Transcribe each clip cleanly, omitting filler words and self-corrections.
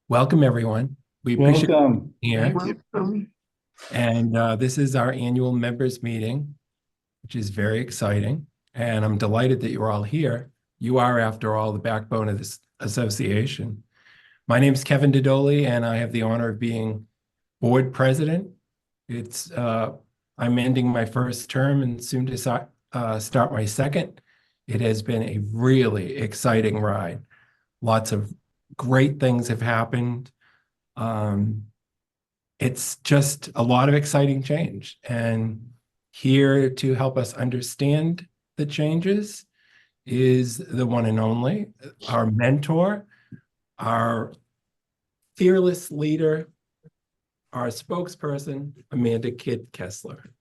Welcome, everyone. We appreciate Welcome. you here. Thank you. And this is our annual members meeting, which is very exciting. And I'm delighted that you're all here. You are, after all, the backbone of this association. My name is Kevin Dodoli, and I have the honor of being board president. I'm ending my first term and soon to start my second. It has been a really exciting ride. Lots of great things have happened. It's just a lot of exciting change, and here to help us understand the changes is the one and only, our mentor, our fearless leader, our spokesperson, Amanda Kidd Kessler.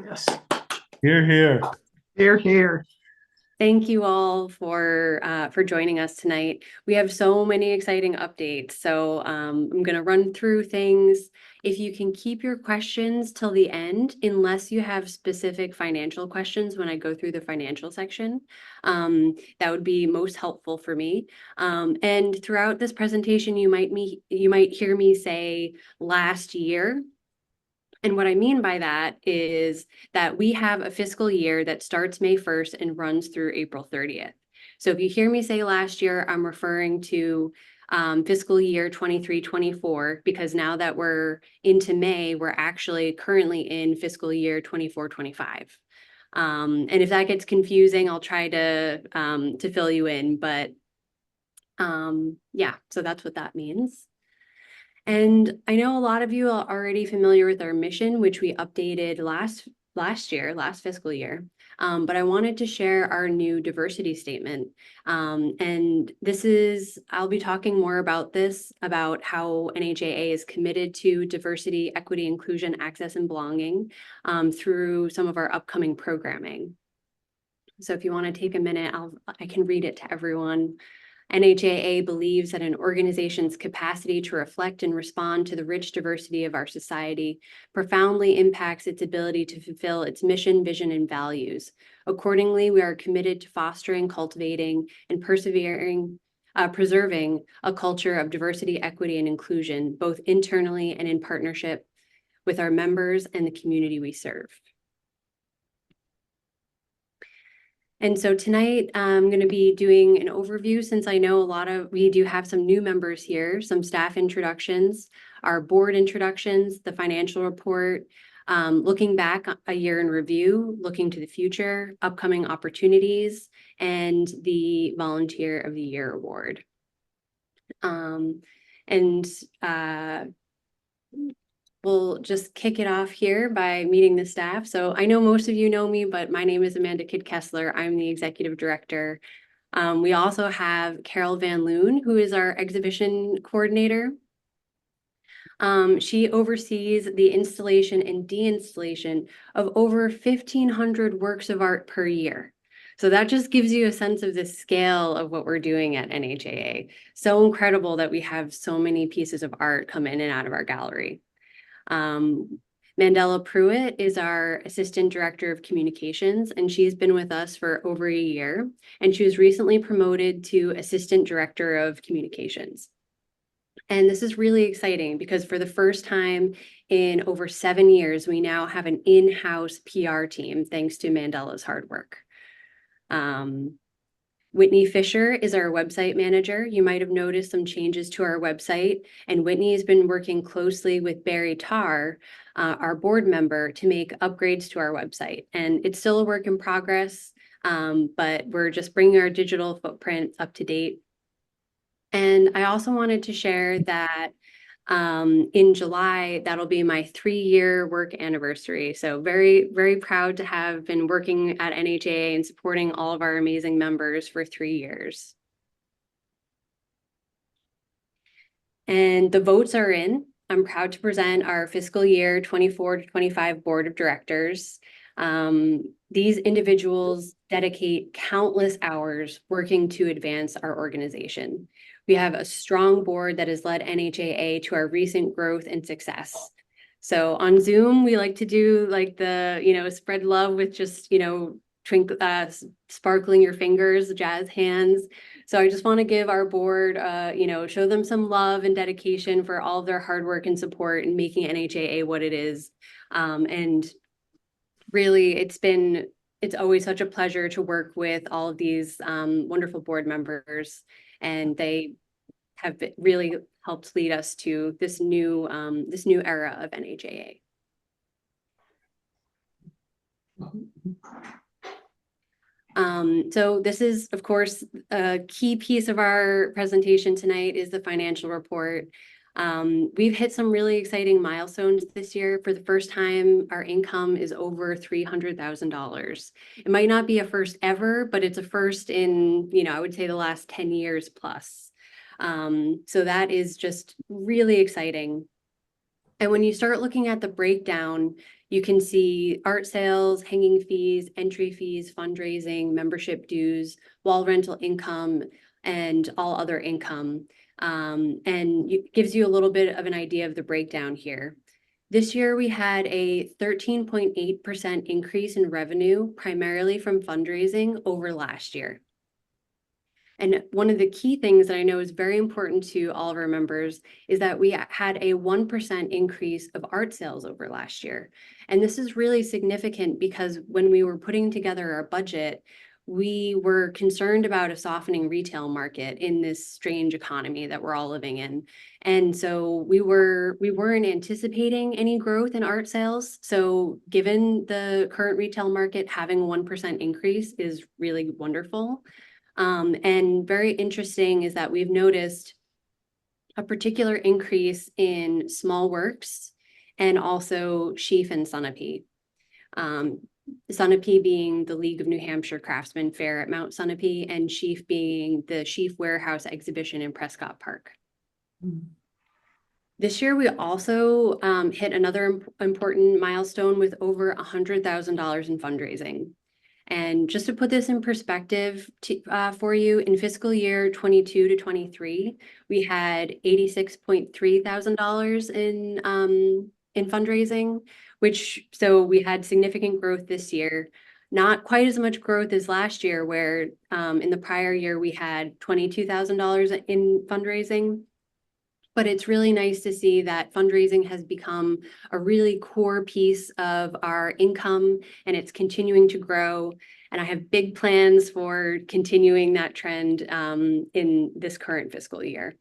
Yes. Here, here. Here, here. Thank you all for joining us tonight. We have so many exciting updates, so I'm going to run through things. If you can keep your questions till the end, unless you have specific financial questions when I go through the financial section, that would be most helpful for me. And throughout this presentation, you might hear me say last year. And what I mean by that is that we have a fiscal year that starts May 1st and runs through April 30th. So if you hear me say last year, I'm referring to fiscal year 23-24, because now that we're into May, we're actually currently in fiscal year 24-25. And if that gets confusing, I'll try to fill you in. But yeah, so that's what that means. And I know a lot of you are already familiar with our mission, which we updated last fiscal year. But I wanted to share our new diversity statement. And I'll be talking more about this, about how NHAA is committed to diversity, equity, inclusion, access, and belonging through some of our upcoming programming. So if you want to take a minute, I can read it to everyone. NHAA believes that an organization's capacity to reflect and respond to the rich diversity of our society profoundly impacts its ability to fulfill its mission, vision, and values. Accordingly, we are committed to fostering, cultivating, and preserving a culture of diversity, equity, and inclusion, both internally and in partnership with our members and the community we serve. And so tonight I'm going to be doing an overview, since I know we do have some new members here, some staff introductions, our board introductions, the financial report, looking back a year in review, looking to the future, upcoming opportunities, and the Volunteer of the Year award. We'll just kick it off here by meeting the staff. So I know most of you know me, but my name is Amanda Kidd Kessler. I'm the executive director. We also have Carol Van Loon, who is our exhibition coordinator. She oversees the installation and de-installation of over 1,500 works of art per year. So that just gives you a sense of the scale of what we're doing at NHAA. So incredible that we have so many pieces of art come in and out of our gallery. Mandela Pruitt is our Assistant Director of Communications, and she's been with us for over a year, and she was recently promoted to Assistant Director of Communications. And this is really exciting because for the first time in over 7 years, we now have an in-house PR team, thanks to Mandela's hard work. Whitney Fisher is our website manager. You might have noticed some changes to our website, and Whitney has been working closely with Barry Tarr, our board member, to make upgrades to our website. And it's still a work in progress, but we're just bringing our digital footprint up to date. And I also wanted to share that in July, that'll be my 3-year work anniversary. So very, very proud to have been working at NHAA and supporting all of our amazing members for 3 years. And the votes are in. I'm proud to present our fiscal year 24-25 board of directors. These individuals dedicate countless hours working to advance our organization. We have a strong board that has led NHAA to our recent growth and success. So on Zoom, we like to do like spread love with just, sparkling your fingers, jazz hands. So I just want to give our board, show them some love and dedication for all of their hard work and support in making NHAA what it is. And really, it's always such a pleasure to work with all of these wonderful board members, and they have really helped lead us to this new era of NHAA. So this is, of course, a key piece of our presentation tonight is the financial report. We've hit some really exciting milestones this year. For the first time, our income is over $300,000. It might not be a first ever, but it's a first in, I would say the last 10 years plus. So that is just really exciting. And when you start looking at the breakdown, you can see art sales, hanging fees, entry fees, fundraising, membership dues, wall rental income, and all other income. And it gives you a little bit of an idea of the breakdown here. This year, we had a 13.8% increase in revenue, primarily from fundraising over last year. And one of the key things that I know is very important to all of our members is that we had a 1% increase of art sales over last year. And this is really significant because when we were putting together our budget, we were concerned about a softening retail market in this strange economy that we're all living in. And so we weren't anticipating any growth in art sales. So given the current retail market, having a 1% increase is really wonderful. And very interesting is that we've noticed a particular increase in small works and also Sheaf and Sunapee. Sunapee being the League of New Hampshire Craftsmen Fair at Mount Sunapee, and Sheaf being the Sheaf Warehouse exhibition in Prescott Park. This year, we also hit another important milestone with over $100,000 in fundraising. And just to put this in perspective for you, in fiscal year 22 to 23, we had $86,300 in fundraising, so we had significant growth this year. Not quite as much growth as last year, where in the prior year we had $22,000 in fundraising. But it's really nice to see that fundraising has become a really core piece of our income, and it's continuing to grow. And I have big plans for continuing that trend in this current fiscal year.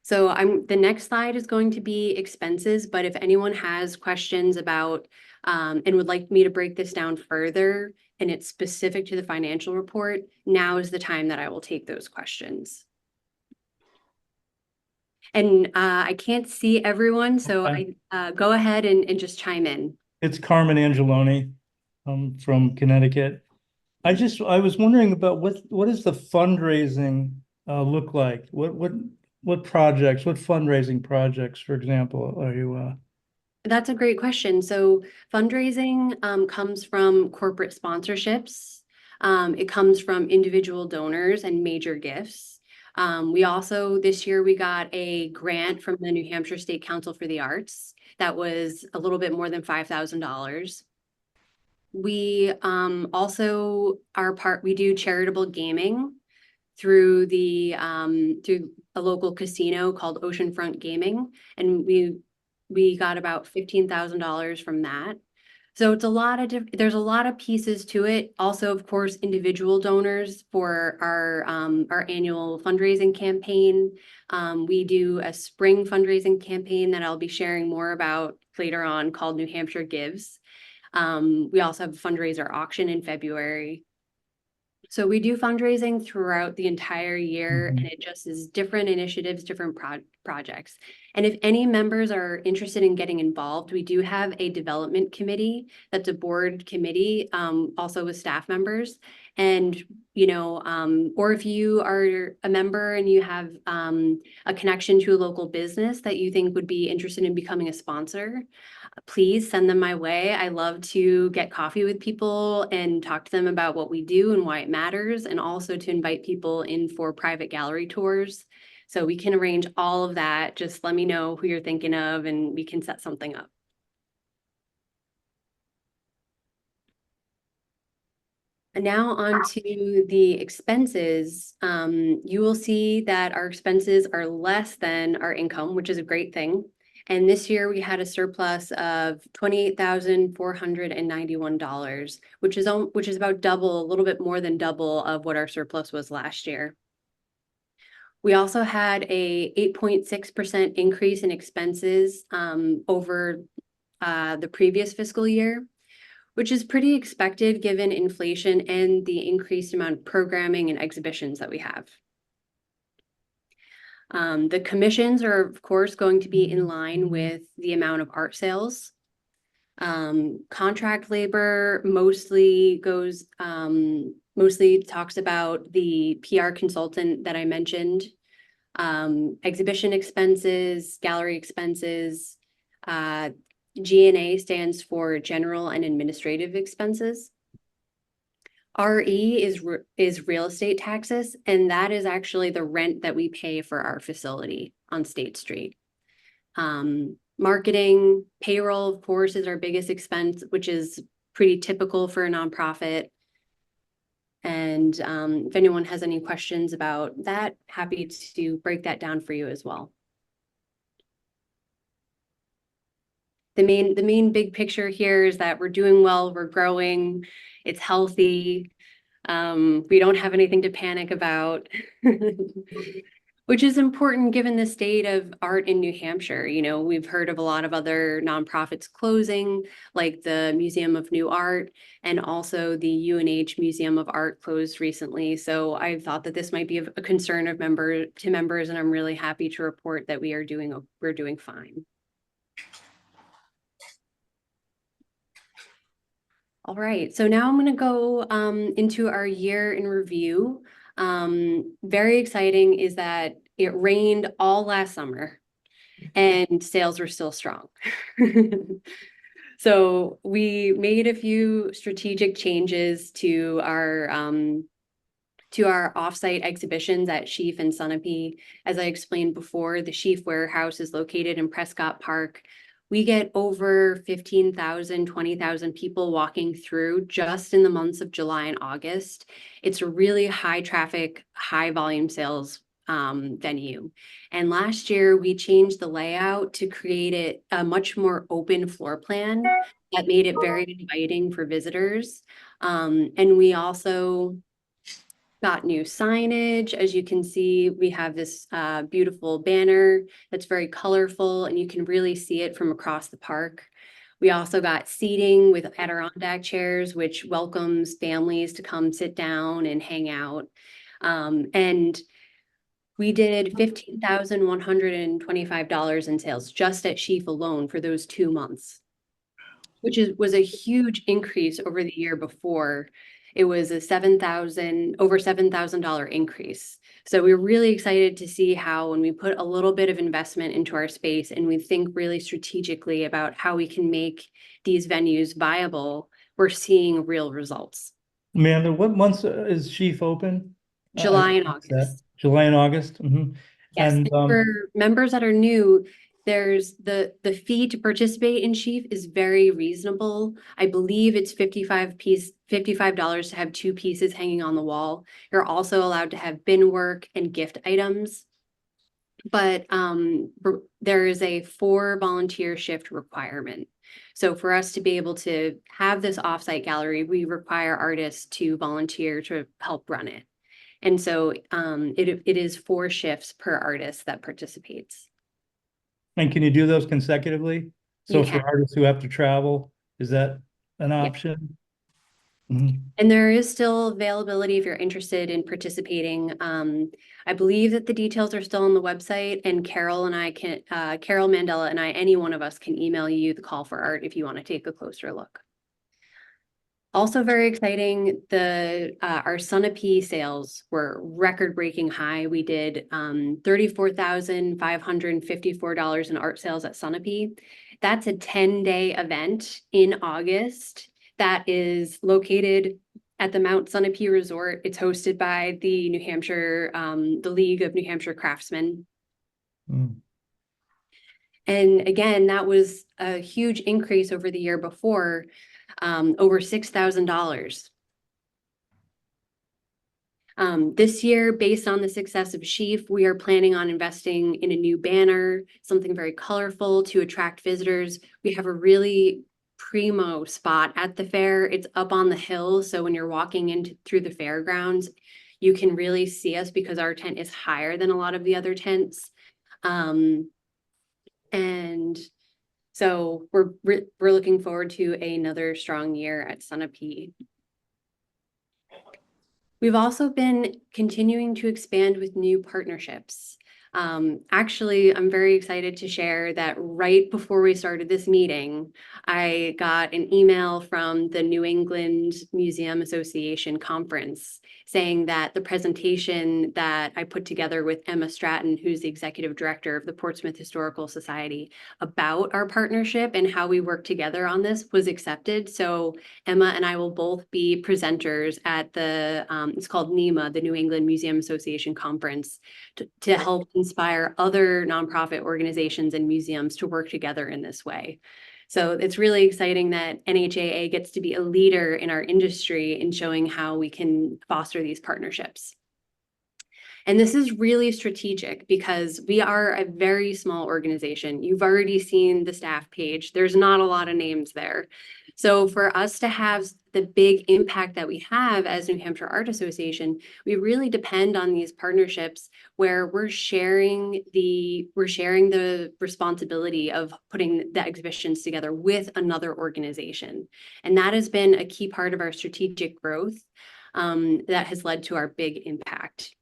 So the next slide is going to be expenses, but if anyone has questions about and would like me to break this down further, and it's specific to the financial report, now is the time that I will take those questions. And I can't see everyone, so Okay. I go ahead and just chime in. It's Carmen Angeloni from Connecticut. I was wondering about what does the fundraising look like? What projects, what fundraising projects, for example, are you? That's a great question. So fundraising comes from corporate sponsorships. It comes from individual donors and major gifts. We also, this year, we got a grant from the New Hampshire State Council for the Arts that was a little bit more than $5,000. We also we do charitable gaming through through a local casino called Oceanfront Gaming, and we got about $15,000 from that. So it's there's a lot of pieces to it. Also, of course, individual donors for our annual fundraising campaign. We do a spring fundraising campaign that I'll be sharing more about later on called New Hampshire Gives. We also have a fundraiser auction in February. So we do fundraising throughout the entire year, and it just is different initiatives, different projects. And if any members are interested in getting involved, we do have a development committee that's a board committee, also with staff members. And, or if you are a member and you have a connection to a local business that you think would be interested in becoming a sponsor, please send them my way. I love to get coffee with people and talk to them about what we do and why it matters, and also to invite people in for private gallery tours. So we can arrange all of that. Just let me know who you're thinking of and we can set something up. And now on to the expenses. You will see that our expenses are less than our income, which is a great thing. And this year we had a surplus of $28,491, which is about double, a little bit more than double of what our surplus was last year. We also had a 8.6% increase in expenses over the previous fiscal year, which is pretty expected given inflation and the increased amount of programming and exhibitions that we have. The commissions are, of course, going to be in line with the amount of art sales. Contract labor mostly talks about the PR consultant that I mentioned. Exhibition expenses, gallery expenses, G&A stands for general and administrative expenses. RE is real estate taxes, and that is actually the rent that we pay for our facility on State Street. Marketing, payroll, of course, is our biggest expense, which is pretty typical for a nonprofit. And if anyone has any questions about that, happy to break that down for you as well. The main big picture here is that we're doing well, we're growing, it's healthy. We don't have anything to panic about, which is important given the state of art in New Hampshire. You know, we've heard of a lot of other nonprofits closing, like the Museum of New Art, and also the UNH Museum of Art closed recently. So I thought that this might be a concern of members, and I'm really happy to report that we're doing fine. All right, so now I'm going to go into our year in review. Very exciting is that it rained all last summer and sales were still strong. So we made a few strategic changes to our offsite exhibitions at Sheaf and Sunapee. As I explained before, the Sheaf warehouse is located in Prescott Park. We get over 15,000, 20,000 people walking through just in the months of July and August. It's a really high traffic, high volume sales venue. And last year we changed the layout to create it a much more open floor plan that made it very inviting for visitors. And we also got new signage. As you can see, we have this beautiful banner that's very colorful and you can really see it from across the park. We also got seating with Adirondack chairs, which welcomes families to come sit down and hang out. And we did $15,125 in sales just at Sheaf alone for those 2 months, which was a huge increase over the year before. It was a over $7,000 increase. So we're really excited to see how when we put a little bit of investment into our space and we think really strategically about how we can make these venues viable, we're seeing real results. Amanda, what months is Sheaf open? July and August. July and August. Mm-hmm. Yes, And for members that are new, there's the fee to participate in Sheaf is very reasonable. I believe it's $55 to have 2 pieces hanging on the wall. You're also allowed to have bin work and gift items. But there is a 4 volunteer shift requirement. So for us to be able to have this offsite gallery, we require artists to volunteer to help run it. And so it is 4 shifts per artist that participates. And can you do those consecutively? So You for can. artists who have to travel, is that an option? Mm-hmm. And there is still availability if you're interested in participating. I believe that the details are still on the website, and Carol Mandela and I, any one of us can email you the call for art if you want to take a closer look. Also very exciting, our Sunapee sales were record-breaking high. We did $34,554 in art sales at Sunapee. That's a 10-day event in August that is located at the Mount Sunapee Resort. It's hosted by the the League of New Hampshire Craftsmen. Mm. And again, that was a huge increase over the year before. Over $6,000. This year, based on the success of Sheaf, we are planning on investing in a new banner, something very colorful to attract visitors. We have a really primo spot at the fair. It's up on the hill, so when you're walking into through the fairgrounds, you can really see us because our tent is higher than a lot of the other tents. And so we're looking forward to another strong year at Sunapee. We've also been continuing to expand with new partnerships. Actually, I'm very excited to share that right before we started this meeting, I got an email from the New England Museum Association conference saying that the presentation that I put together with Emma Stratton, who's the executive director of the Portsmouth Historical Society, about our partnership and how we work together on this was accepted. So Emma and I will both be presenters at the, it's called NHAA, the New England Museum Association Conference, to help inspire other nonprofit organizations and museums to work together in this way. So it's really exciting that NHAA gets to be a leader in our industry in showing how we can foster these partnerships. And this is really strategic because we are a very small organization. You've already seen the staff page. There's not a lot of names there. So for us to have the big impact that we have as New Hampshire Art Association, we really depend on these partnerships where we're sharing the responsibility of putting the exhibitions together with another organization. And that has been a key part of our strategic growth that has led to our big impact.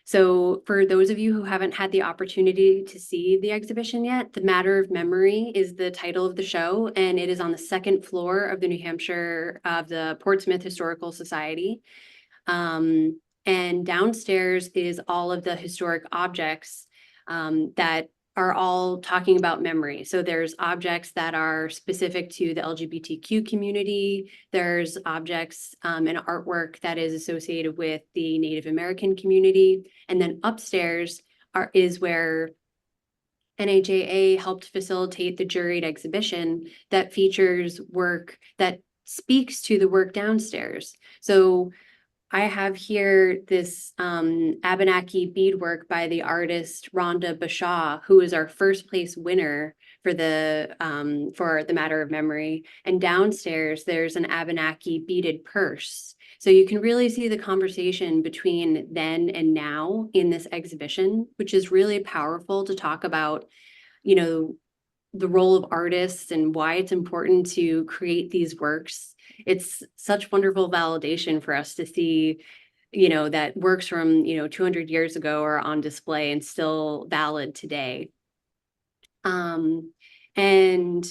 So for those of you who haven't had the opportunity to see the exhibition yet, The Matter of Memory is the title of the show, and it is on the second floor of the Portsmouth Historical Society. And downstairs is all of the historic objects that are all talking about memory. So there's objects that are specific to the LGBTQ community. There's objects and artwork that is associated with the Native American community. And then upstairs is where NHAA helped facilitate the juried exhibition that features work that speaks to the work downstairs. So I have here this Abenaki beadwork by the artist Rhonda Bashaw, who is our first place winner for the Matter of Memory. And downstairs, there's an Abenaki beaded purse. So you can really see the conversation between then and now in this exhibition, which is really powerful to talk about, you know, the role of artists and why it's important to create these works. It's such wonderful validation for us to see, that works from, 200 years ago are on display and still valid today. And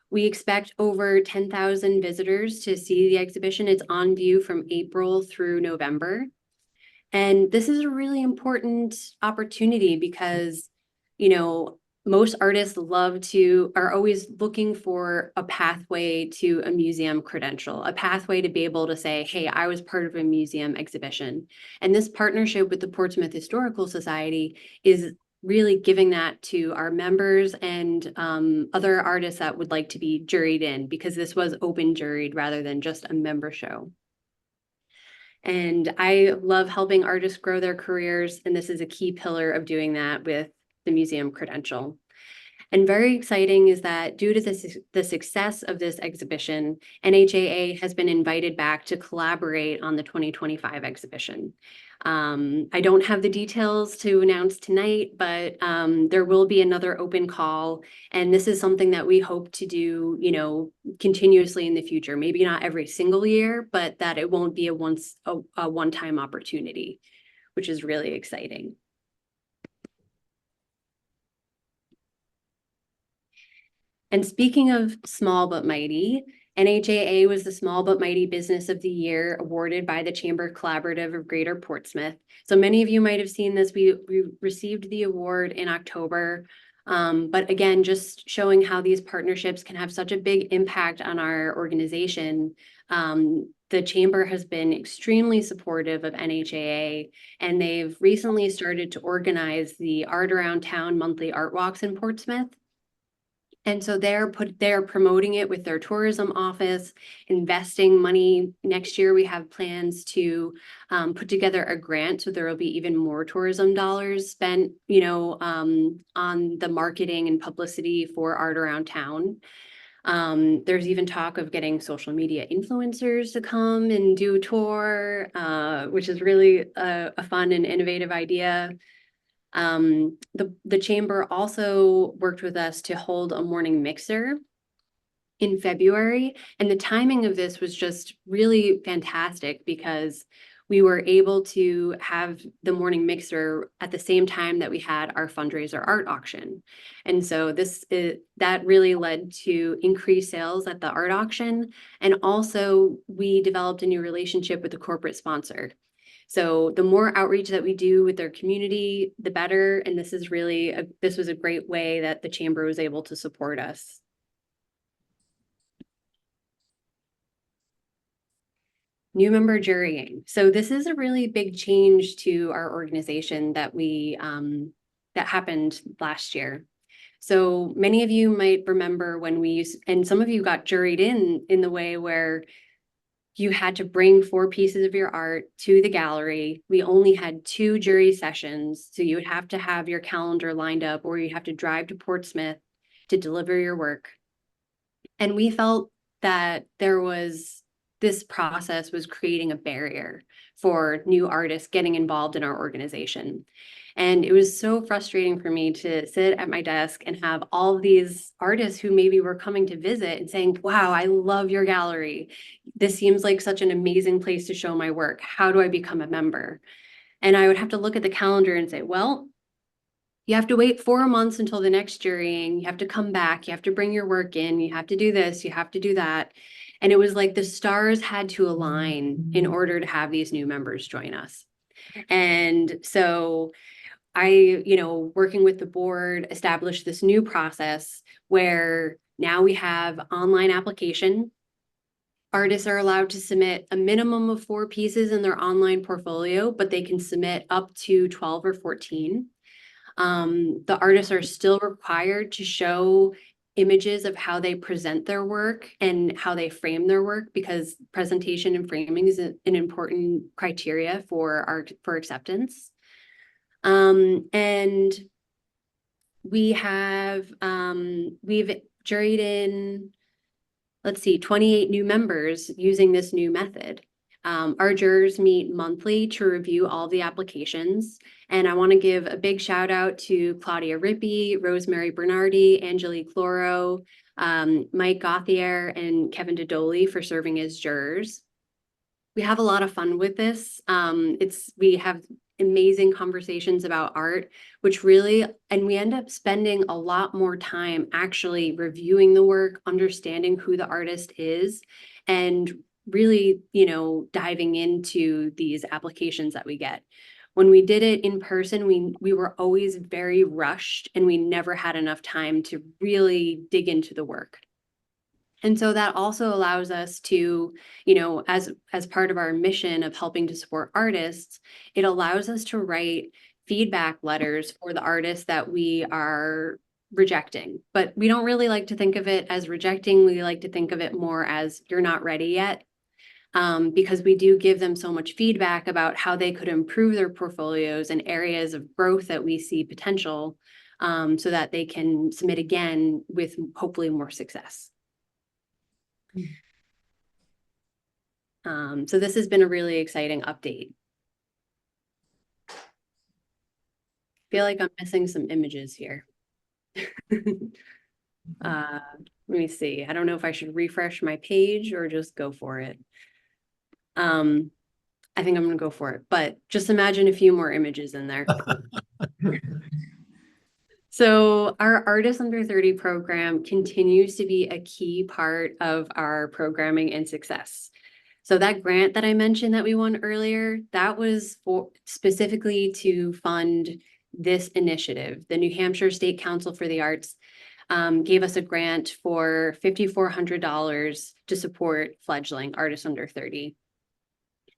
we expect over 10,000 visitors to see the exhibition. It's on view from April through November. And this is a really important opportunity because, most artists are always looking for a pathway to a museum credential, a pathway to be able to say, hey, I was part of a museum exhibition. And this partnership with the Portsmouth Historical Society is really giving that to our members and other artists that would like to be juried in, because this was open juried rather than just a member show. And I love helping artists grow their careers, and this is a key pillar of doing that with the museum credential. And very exciting is that due to the success of this exhibition, NHAA has been invited back to collaborate on the 2025 exhibition. I don't have the details to announce tonight, but there will be another open call. And this is something that we hope to do, continuously in the future. Maybe not every single year, but that it won't be a one-time opportunity, which is really exciting. And speaking of small but mighty, NHAA was the Small but Mighty Business of the Year awarded by the Chamber Collaborative of Greater Portsmouth. So many of you might have seen this. We received the award in October. But again, just showing how these partnerships can have such a big impact on our organization. The Chamber has been extremely supportive of NHAA, and they've recently started to organize the Art Around Town monthly art walks in Portsmouth. And so they're promoting it with their tourism office, investing money. Next year, we have plans to put together a grant, so there will be even more tourism dollars spent, on the marketing and publicity for art around town. There's even talk of getting social media influencers to come and do a tour, which is really a fun and innovative idea. The chamber also worked with us to hold a morning mixer in February, and the timing of this was just really fantastic because we were able to have the morning mixer at the same time that we had our fundraiser art auction. And so that really led to increased sales at the art auction. And also we developed a new relationship with the corporate sponsor. So the more outreach that we do with their community, the better. And this was a great way that the chamber was able to support us. New member jurying. So this is a really big change to our organization that that happened last year. So many of you might remember when and some of you got juried in the way where you had to bring 4 pieces of your art to the gallery. We only had 2 jury sessions, so you would have to have your calendar lined up, or you'd have to drive to Portsmouth to deliver your work. And we felt that this process was creating a barrier for new artists getting involved in our organization. And it was so frustrating for me to sit at my desk and have all these artists who maybe were coming to visit and saying, wow, I love your gallery. This seems like such an amazing place to show my work. How do I become a member? And I would have to look at the calendar and say, well, you have to wait 4 months until the next jurying. You have to come back. You have to bring your work in. You have to do this. You have to do that. And it was like the stars had to align in order to have these new members join us. And so working with the board, established this new process where now we have online application. Artists are allowed to submit a minimum of 4 pieces in their online portfolio, but they can submit up to 12 or 14. The artists are still required to show images of how they present their work and how they frame their work, because presentation and framing is an important criteria for acceptance. And we've juried in, 28 new members using this new method. Our jurors meet monthly to review all the applications. And I want to give a big shout out to Claudia Rippey, Rosemary Bernardi, Angelique Loro, Mike Gauthier, and Kevin Dodoli for serving as jurors. We have a lot of fun with this. We have amazing conversations about art, and we end up spending a lot more time actually reviewing the work, understanding who the artist is, and really, diving into these applications that we get. When we did it in person, we were always very rushed, and we never had enough time to really dig into the work. And so that also allows us to, as part of our mission of helping to support artists, it allows us to write feedback letters for the artists that we are rejecting. But we don't really like to think of it as rejecting. We like to think of it more as you're not ready yet, because we do give them so much feedback about how they could improve their portfolios and areas of growth that we see potential, so that they can submit again with hopefully more success. So this has been a really exciting update. I feel like I'm missing some images here. Let me see. I don't know if I should refresh my page or just go for it. I think I'm going to go for it, but just imagine a few more images in there. So our Artists Under 30 program continues to be a key part of our programming and success. So that grant that I mentioned that we won earlier, that was specifically to fund this initiative. The New Hampshire State Council for the Arts gave us a grant for $5,400 to support fledgling Artists Under 30.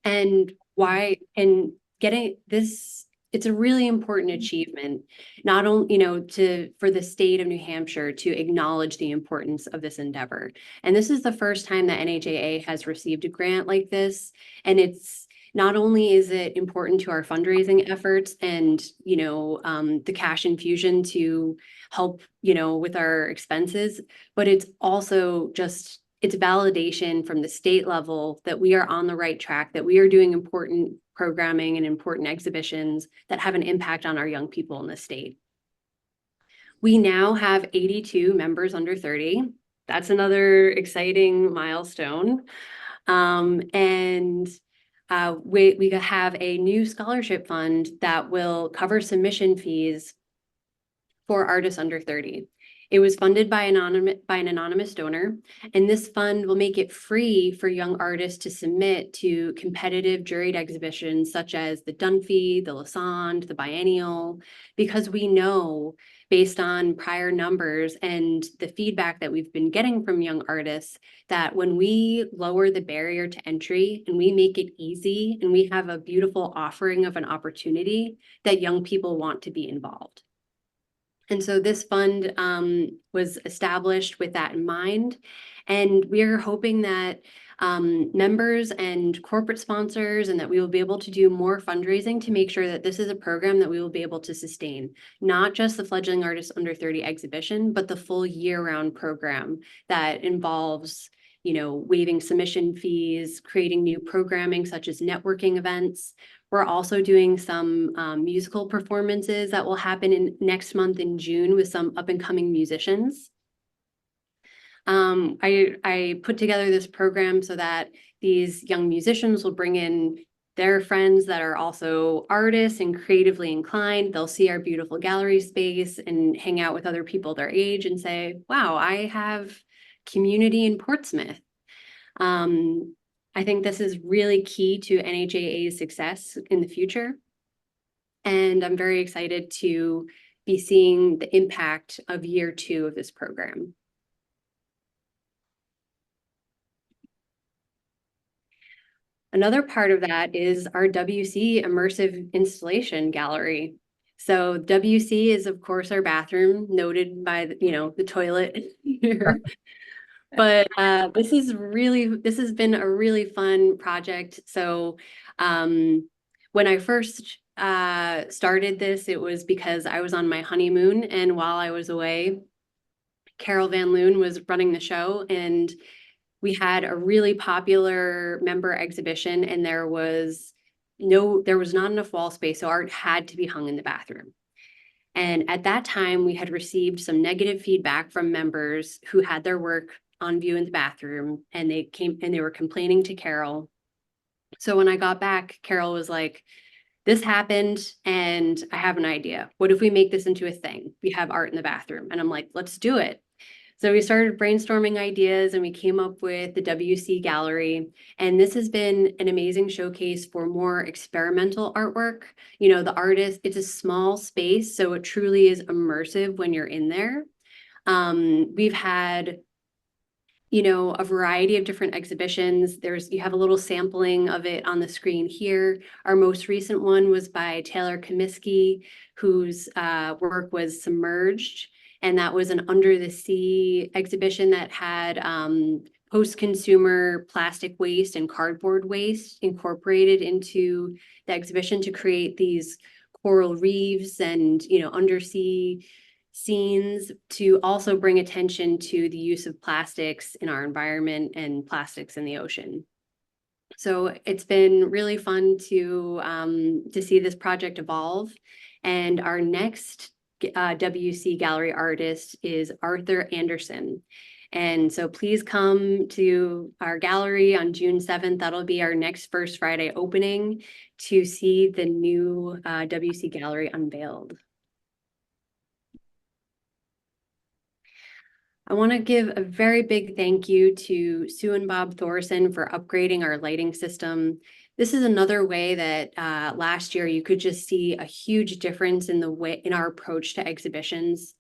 And getting this it's a really important achievement, not only, for the state of New Hampshire to acknowledge the importance of this endeavor. And this is the first time that NHAA has received a grant like this. And it's not only is it important to our fundraising efforts and, the cash infusion to help, with our expenses, but it's also just, it's validation from the state level that we are on the right track, that we are doing important programming and important exhibitions that have an impact on our young people in the state. We now have 82 members under 30. That's another exciting milestone. And we have a new scholarship fund that will cover submission fees for artists under 30. It was funded by an anonymous donor, and this fund will make it free for young artists to submit to competitive juried exhibitions such as the Dunphy, the Lassonde, the Biennial, because we know based on prior numbers and the feedback that we've been getting from young artists that when we lower the barrier to entry and we make it easy and we have a beautiful offering of an opportunity, that young people want to be involved. And so this fund was established with that in mind. And we are hoping that members and corporate sponsors and that we will be able to do more fundraising to make sure that this is a program that we will be able to sustain, not just the Fledgling Artists Under 30 exhibition, but the full year-round program that involves waiving submission fees, creating new programming such as networking events. We're also doing some musical performances that will happen next month in June with some up-and-coming musicians. I put together this program so that these young musicians will bring in their friends that are also artists and creatively inclined. They'll see our beautiful gallery space and hang out with other people their age and say, wow, I have community in Portsmouth. I think this is really key to NHAA's success in the future. And I'm very excited to be seeing the impact of year 2 of this program. Another part of that is our WC Immersive Installation Gallery. So WC is, of course, our bathroom, noted by, the toilet here. But this has been a really fun project. So when I first started this, it was because I was on my honeymoon, and while I was away, Carol Van Loon was running the show, and we had a really popular member exhibition, and there was not enough wall space, so art had to be hung in the bathroom. And at that time, we had received some negative feedback from members who had their work on view in the bathroom, and they were complaining to Carol. So when I got back, Carol was like, this happened and I have an idea. What if we make this into a thing? We have art in the bathroom. And I'm like, let's do it. So we started brainstorming ideas and we came up with the WC Gallery. And this has been an amazing showcase for more experimental artwork. The artist, it's a small space, so it truly is immersive when you're in there. We've had a variety of different exhibitions. You have a little sampling of it on the screen here. Our most recent one was by Taylor Comiskey, whose work was Submerged. And that was an under the sea exhibition that had post-consumer plastic waste and cardboard waste incorporated into the exhibition to create these coral reefs and, undersea scenes to also bring attention to the use of plastics in our environment and plastics in the ocean. So it's been really fun to see this project evolve. And our next WC Gallery artist is Arthur Anderson. And so please come to our gallery on June 7th. That'll be our next First Friday opening to see the new WC Gallery unveiled. I want to give a very big thank you to Sue and Bob Thorson for upgrading our lighting system. This is another way that last year you could just see a huge difference in our approach to exhibitions.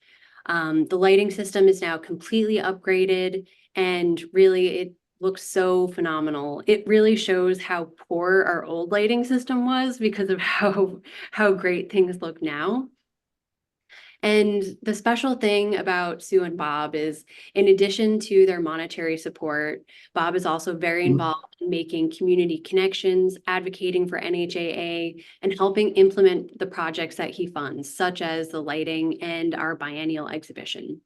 The lighting system is now completely upgraded, and really it looks so phenomenal. It really shows how poor our old lighting system was because of how great things look now. And the special thing about Sue and Bob is, in addition to their monetary support, Bob is also very involved in making community connections, advocating for NHAA, and helping implement the projects that he funds, such as the lighting and our biennial exhibition.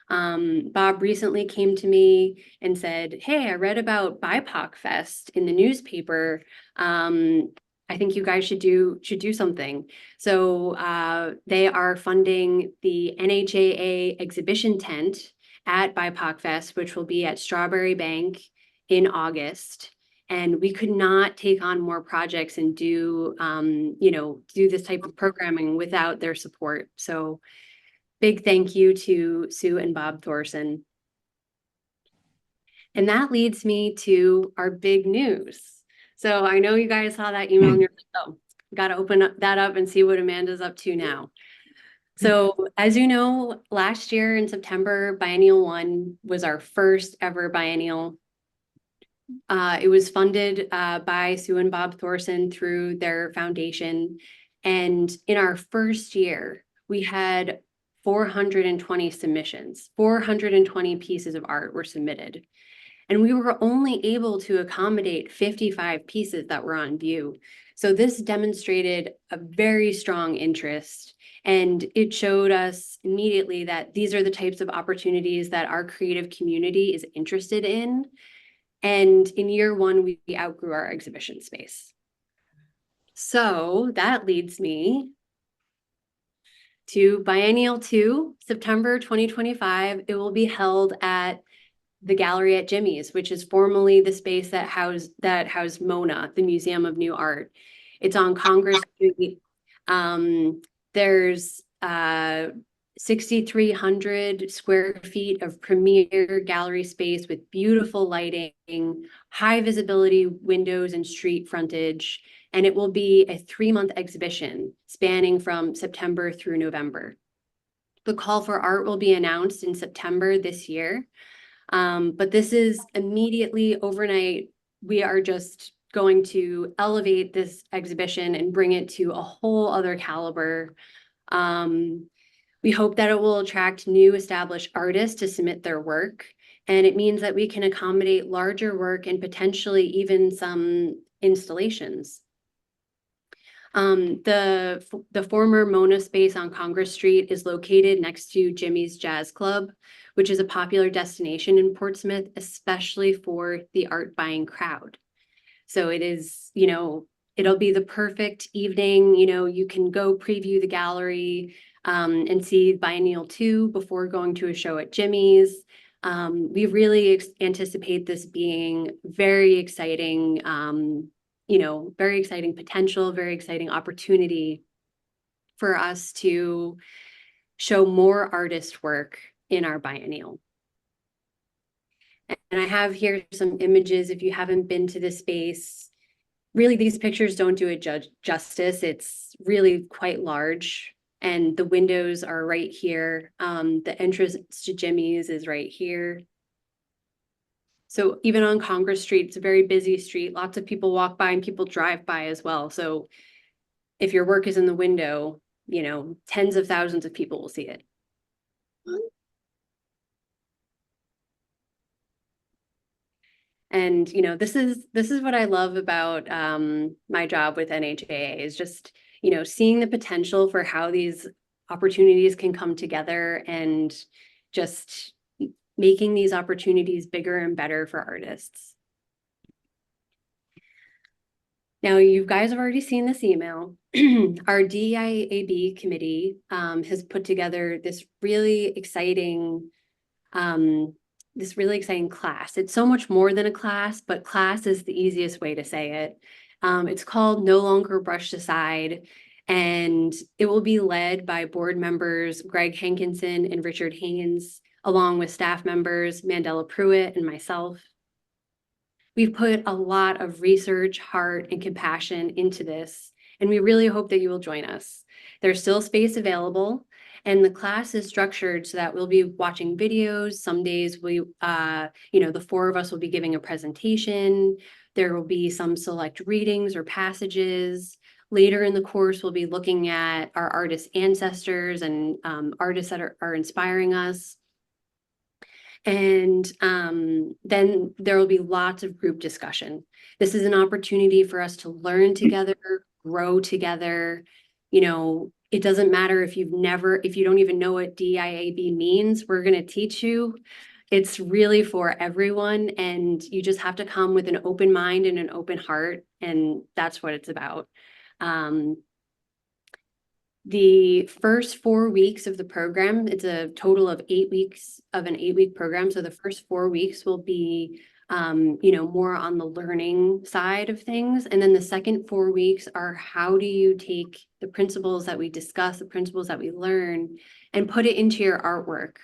Bob recently came to me and said, "Hey, I read about BIPOC Fest in the newspaper. I think you guys should do something." So they are funding the NHAA exhibition tent at BIPOC Fest, which will be at Strawberry Bank in August. And we could not take on more projects and do this type of programming without their support. So big thank you to Sue and Bob Thorson. And that leads me to our big news. So I know you guys saw that email and you're like, oh, got to open that up and see what Amanda's up to now. So as you know, last year in September, Biennial 1 was our first ever biennial. It was funded by Sue and Bob Thorson through their foundation. And in our first year, we had 420 submissions, 420 pieces of art were submitted. And we were only able to accommodate 55 pieces that were on view. So this demonstrated a very strong interest, and it showed us immediately that these are the types of opportunities that our creative community is interested in. And in year 1, we outgrew our exhibition space. So that leads me to Biennial 2, September 2025. It will be held at the gallery at Jimmy's, which is formerly the space that housed MONA, the Museum of New Art. It's on Congress Street. There's 6,300 square feet of premier gallery space with beautiful lighting, high visibility windows and street frontage. And it will be a 3-month exhibition spanning from September through November. The call for art will be announced in September this year. But this is immediately overnight. We are just going to elevate this exhibition and bring it to a whole other caliber. We hope that it will attract new established artists to submit their work. And it means that we can accommodate larger work and potentially even some installations. The former MONA space on Congress Street is located next to Jimmy's Jazz Club, which is a popular destination in Portsmouth, especially for the art buying crowd. So it is, it'll be the perfect evening. You can go preview the gallery and see Biennial 2 before going to a show at Jimmy's. We really anticipate this being very exciting, very exciting potential, very exciting opportunity for us to show more artist work in our biennial. And I have here some images if you haven't been to this space. Really, these pictures don't do it justice. It's really quite large. And the windows are right here. The entrance to Jimmy's is right here. So even on Congress Street, it's a very busy street. Lots of people walk by and people drive by as well. So if your work is in the window, tens of thousands of people will see it. And this is what I love about my job with NHAA is just seeing the potential for how these opportunities can come together and just making these opportunities bigger and better for artists. Now, you guys have already seen this email. Our DIAB committee has put together this really exciting class. It's so much more than a class, but class is the easiest way to say it. It's called No Longer Brushed Aside, and it will be led by board members Greg Hankinson and Richard Haynes, along with staff members Mandela Pruitt and myself. We've put a lot of research, heart, and compassion into this, and we really hope that you will join us. There's still space available. And the class is structured so that we'll be watching videos. Some days the four of us will be giving a presentation. There will be some select readings or passages. Later in the course, we'll be looking at our artist ancestors and artists that are inspiring us. And then there will be lots of group discussion. This is an opportunity for us to learn together, grow together. It doesn't matter if you don't even know what DIAB means, we're going to teach you. It's really for everyone, and you just have to come with an open mind and an open heart, and that's what it's about. The first 4 weeks of the program, it's a total of 8 weeks of an 8-week program. So the first 4 weeks will be, more on the learning side of things. And then the second 4 weeks are how do you take the principles that we discuss, the principles that we learn, and put it into your artwork.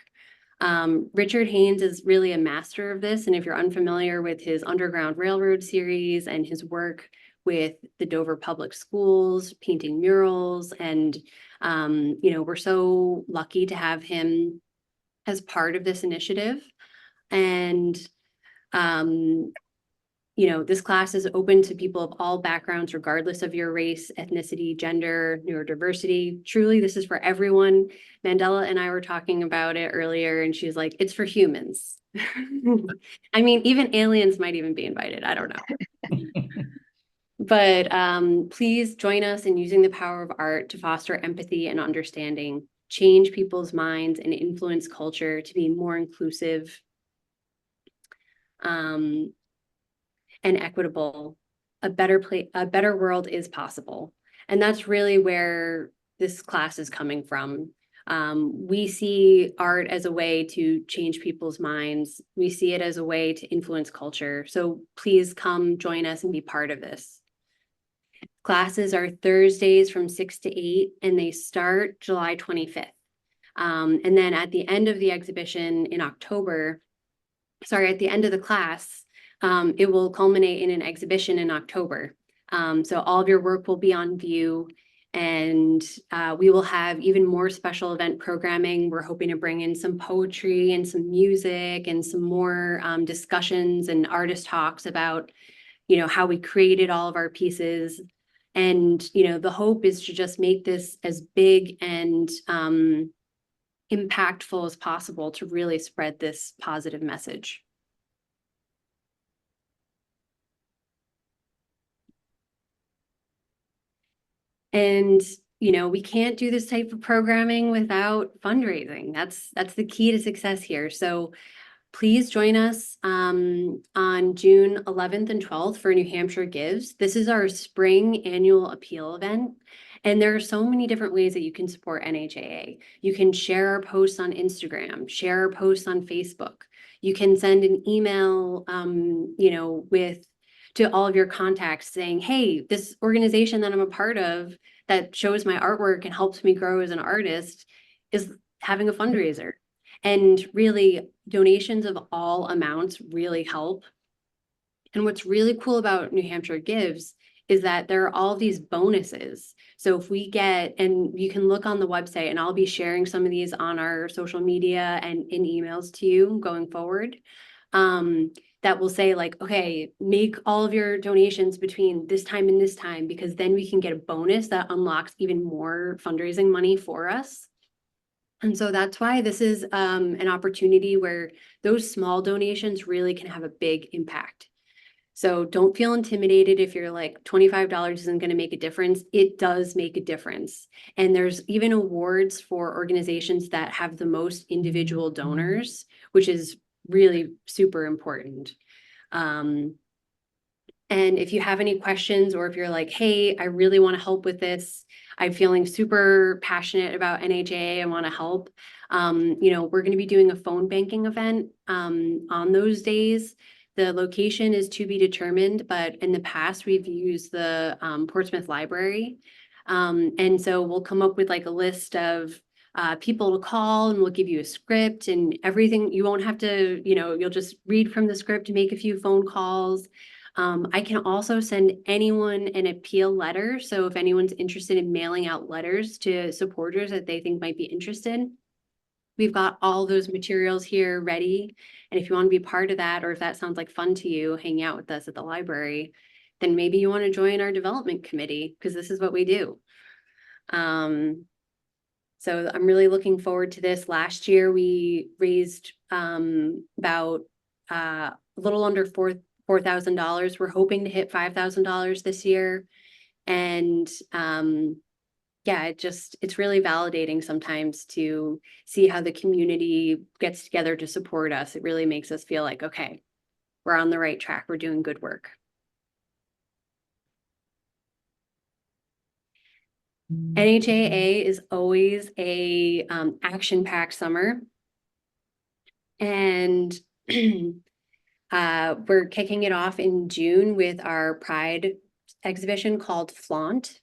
Richard Haynes is really a master of this. And if you're unfamiliar with his Underground Railroad series and his work with the Dover Public Schools, painting murals. And, we're so lucky to have him as part of this initiative. And, this class is open to people of all backgrounds, regardless of your race, ethnicity, gender, neurodiversity. Truly, this is for everyone. Mandela and I were talking about it earlier, and she's like, it's for humans. I mean, even aliens might even be invited. I don't know. But please join us in using the power of art to foster empathy and understanding, change people's minds, and influence culture to be more inclusive and equitable. A better world is possible. And that's really where this class is coming from. We see art as a way to change people's minds. We see it as a way to influence culture. So please come join us and be part of this. Classes are Thursdays from 6 to 8, and they start July 25th. And then at the end of the exhibition in at the end of the class, it will culminate in an exhibition in October. So all of your work will be on view, and we will have even more special event programming. We're hoping to bring in some poetry and some music and some more discussions and artist talks about, how we created all of our pieces. And, the hope is to just make this as big and impactful as possible to really spread this positive message. And, we can't do this type of programming without fundraising. That's the key to success here. So please join us on June 11th and 12th for New Hampshire Gives. This is our spring annual appeal event. And there are so many different ways that you can support NHAA. You can share our posts on Instagram, share our posts on Facebook. You can send an email, to all of your contacts saying, hey, this organization that I'm a part of that shows my artwork and helps me grow as an artist is having a fundraiser. And really, donations of all amounts really help. And what's really cool about New Hampshire Gives is that there are all these bonuses. So if we get, and you can look on the website, and I'll be sharing some of these on our social media and in emails to you going forward, that will say like, okay, make all of your donations between this time and this time, because then we can get a bonus that unlocks even more fundraising money for us. And so that's why this is an opportunity where those small donations really can have a big impact. So don't feel intimidated if you're like, $25 isn't going to make a difference. It does make a difference. And there's even awards for organizations that have the most individual donors, which is really super important. And if you have any questions, or if you're like, hey, I really want to help with this, I'm feeling super passionate about NHAA, I want to help, we're going to be doing a phone banking event on those days. The location is to be determined, but in the past, we've used the Portsmouth Library. And so we'll come up with like a list of people to call, and we'll give you a script and everything. You won't have to, you'll just read from the script and make a few phone calls. I can also send anyone an appeal letter. So if anyone's interested in mailing out letters to supporters that they think might be interested, we've got all those materials here ready. And if you want to be part of that, or if that sounds like fun to you, hanging out with us at the library, then maybe you want to join our development committee, because this is what we do. So I'm really looking forward to this. Last year, we raised about a little under $4,000. We're hoping to hit $5,000 this year. And yeah, it's really validating sometimes to see how the community gets together to support us. It really makes us feel like, okay, we're on the right track. We're doing good work. NHAA is always a action-packed summer. And we're kicking it off in June with our Pride exhibition called Flaunt.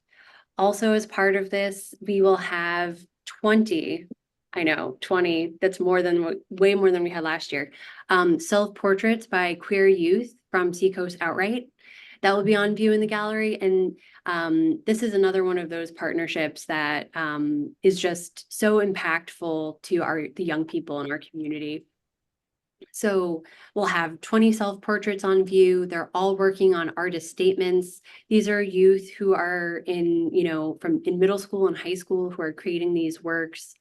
Also, as part of this, we will have 20, I know, 20, that's way more than we had last year, self-portraits by queer youth from Seacoast Outright. That will be on view in the gallery. And this is another one of those partnerships that is just so impactful to the young people in our community. So we'll have 20 self-portraits on view. They're all working on artist statements. These are youth who are in middle school and high school who are creating these works.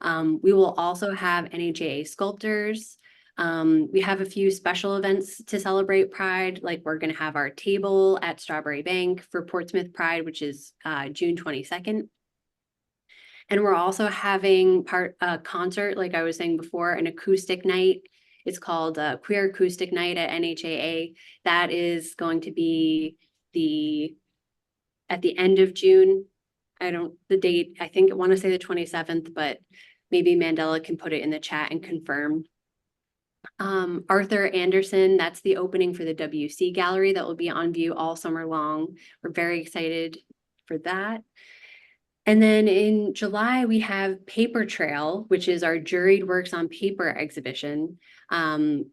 We will also have NHAA sculptors. We have a few special events to celebrate Pride, like we're going to have our table at Strawberry Bank for Portsmouth Pride, which is June 22nd. And we're also having a concert, like I was saying before, an acoustic night. It's called Queer Acoustic Night at NHAA. That is going to be at the end of June. The date, I want to say the 27th, but maybe Mandela can put it in the chat and confirm. Arthur Anderson, that's the opening for the WC Gallery that will be on view all summer long. We're very excited for that. And then in July, we have Paper Trail, which is our juried works on paper exhibition. I'm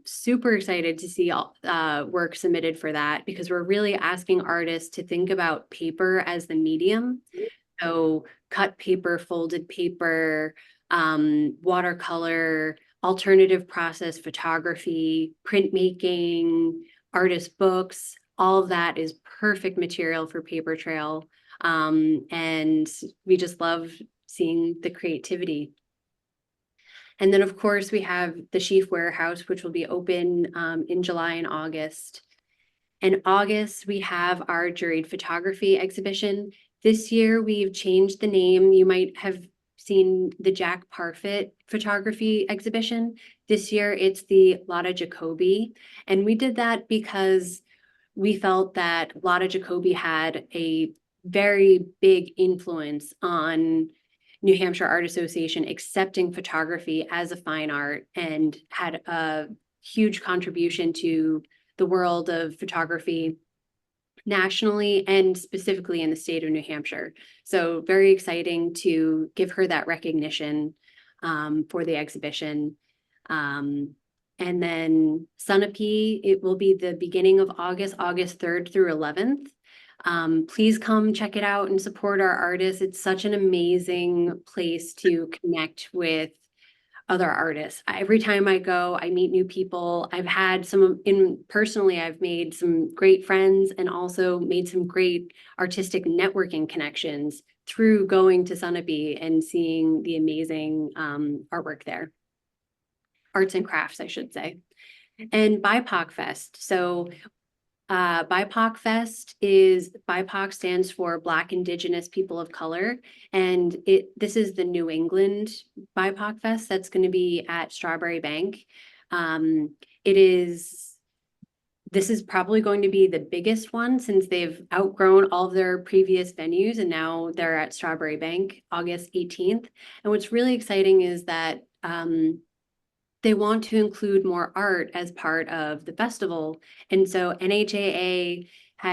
super excited to see work submitted for that, because we're really asking artists to think about paper as the medium. So cut paper, folded paper, watercolor, alternative process photography, printmaking, artist books, all of that is perfect material for Paper Trail. And we just love seeing the creativity. And then, of course, we have the Sheaf Warehouse, which will be open in July and August. In August, we have our juried photography exhibition. This year, we've changed the name. You might have seen the Jack Parfit photography exhibition. This year, it's the Lotta Jacoby. And we did that because we felt that Lotta Jacoby had a very big influence on New Hampshire Art Association accepting photography as a fine art, and had a huge contribution to the world of photography nationally and specifically in the state of New Hampshire. So very exciting to give her that recognition for the exhibition. And then Sunapee, it will be the beginning of August 3rd through 11th. Please come check it out and support our artists. It's such an amazing place to connect with other artists. Every time I go, I meet new people. I've made some great friends, and also made some great artistic networking connections through going to Sunapee and seeing the amazing artwork there. Arts and crafts, I should say. And BIPOC Fest. So BIPOC Fest BIPOC stands for Black, Indigenous, People of Color. And this is the New England BIPOC Fest that's going to be at Strawberry Bank. This is probably going to be the biggest one, since they've outgrown all of their previous venues, and now they're at Strawberry Bank, August 18th. And what's really exciting is that they want to include more art as part of the festival. And so NHAA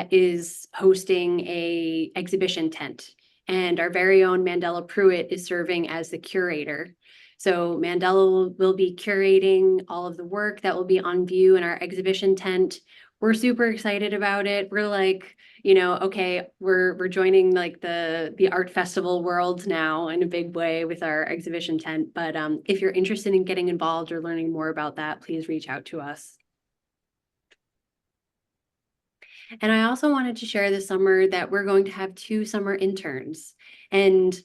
is hosting a exhibition tent, and our very own Mandela Pruitt is serving as the curator. So Mandela will be curating all of the work that will be on view in our exhibition tent. we're super excited about it. We're like, okay, we're joining like the art festival world now in a big way with our exhibition tent. But if you're interested in getting involved or learning more about that, please reach out to us. And I also wanted to share this summer that we're going to have 2 summer interns. And